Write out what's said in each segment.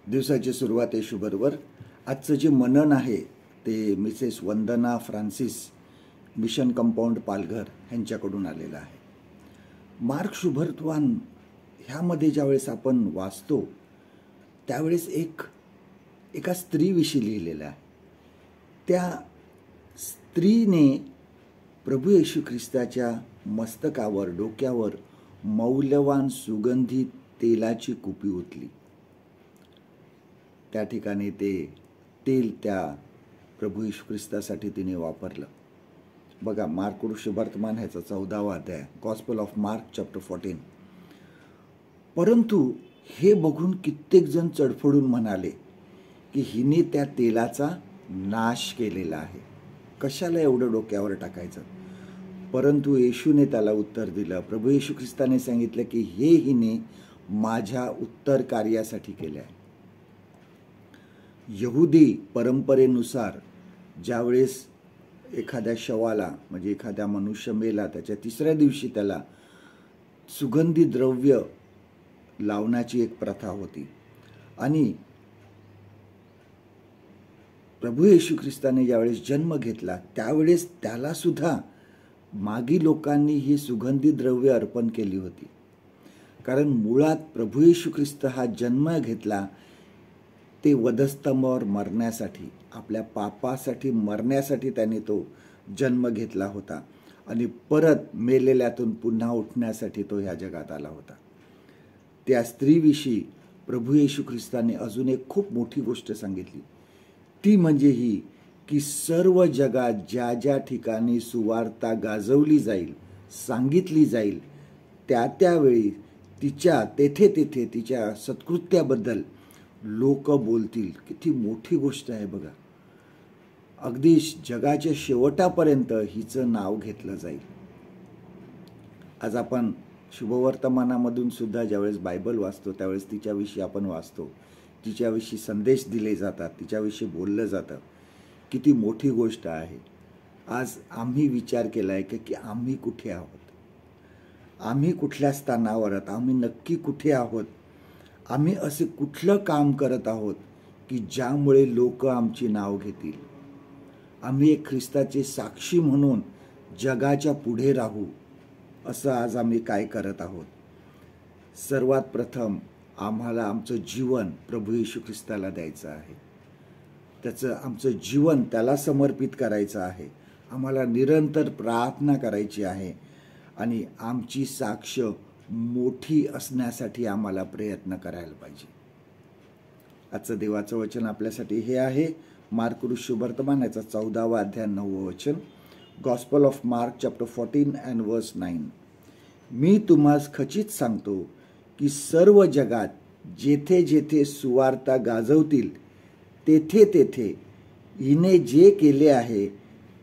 दिवसाची सुरुवात येशूबरोबर. आजचं जे मनन आहे ते मिसेस वंदना फ्रान्सिस, मिशन कंपाऊंड पालघर यांच्याकडून आलेलं आहे. मार्क शुभवर्तमान ह्यामध्ये ज्यावेळेस आपण वाचतो त्यावेळेस एका स्त्रीविषयी लिहिलेलं आहे. त्या स्त्रीने प्रभू येशू ख्रिस्ताच्या मस्तकावर, डोक्यावर मौल्यवान सुगंधी तेलाची कुपी ओतली. त्या ठिकाणी ते तेल त्या प्रभू येशू ख्रिस्तासाठी तिने वापरलं. बघा, मार्क शुभवर्तमान ह्याचा 14वा अध्याय, गॉस्पेल ऑफ मार्क चॅप्टर 14. परंतु हे बघून कित्येक जण चडफडून म्हणाले की हिने त्या तेलाचा नाश केलेला आहे, कशाला एवढं डोक्यावर टाकायचं. परंतु येशूने त्याला उत्तर दिलं, प्रभू येशू ख्रिस्ताने सांगितलं की हे हिने माझ्या उत्तर कार्यासाठी केले आहे. यहुदी परंपरेनुसार ज्यावेळेस एखाद्या शवाला, म्हणजे एखाद्या मनुष्य मेला, त्याच्या 3ऱ्या दिवशी त्याला सुगंधी द्रव्य लावण्याची एक प्रथा होती. आणि प्रभू येशू ख्रिस्ताने ज्यावेळेस जन्म घेतला त्यावेळेस त्याला सुद्धा मागी लोकांनी ही सुगंधी द्रव्य अर्पण केली होती. कारण मुळात प्रभू येशू ख्रिस्त हा जन्म घेतला ते वधस्तंभावर मरण्यासाठी, आपल्या पापासाठी मरण्यासाठी त्याने तो जन्म घेतला होता आणि परत मेलेल्यातून पुन्हा उठण्यासाठी तो ह्या जगात आला होता. त्या स्त्रीविषयी प्रभू येशू ख्रिस्ताने अजून एक खूप मोठी गोष्ट सांगितली. ती म्हणजे ही की सर्व जगात ज्या ज्या ठिकाणी सुवार्ता गाजवली जाईल, सांगितली जाईल, त्या त्यावेळी तेथे तिच्या सत्कृत्याबद्दल लोक बोलतील. किती मोठी गोष्ट आहे बघा. अगदी जगाच्या शेवटापर्यंत हिचं नाव घेतलं जाईल. आज आपण शुभवर्तमानामधून सुद्धा ज्यावेळेस बायबल वाचतो त्यावेळेस तिच्याविषयी आपण वाचतो, तिच्याविषयी संदेश दिले जातात, तिच्याविषयी बोललं जातं. किती मोठी गोष्ट आहे. आज आम्ही विचार केला आहे की आम्ही कुठे आहोत, आम्ही कुठल्या स्थानावर आहोत, आम्ही नक्की कुठे आहोत, आम्ही असे कुठलं काम करत आहोत की ज्यामुळे लोक आमची नाव घेतील. आम्ही एक ख्रिस्ताचे साक्षी म्हणून जगाच्या पुढे राहू, असं आज आम्ही काय करत आहोत. सर्वात प्रथम आम्हाला आमचं जीवन प्रभू येशू ख्रिस्ताला द्यायचं आहे. आमचं जीवन त्याला समर्पित करायचं आहे. आम्हाला निरंतर प्रार्थना करायची आहे आणि आमची साक्ष मोठी असण्यासाठी आम्हाला प्रयत्न करायला पाहिजे. आजचं देवाचं वचन आपल्यासाठी हे आहे, मार्क शुभवर्तमान याचा 14वा अध्याय 9वं वचन, gospel of mark chapter 14 and वर्स 9. मी तुम्हास खचित सांगतो की सर्व जगात जेथे जेथे सुवार्ता गाजवतील तेथे हिने जे केले आहे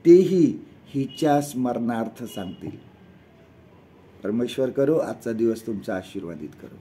तेही हिच्या स्मरणार्थ सांगतील. परमेश्वर करो आजचा दिवस तुमचा आशीर्वादित करो.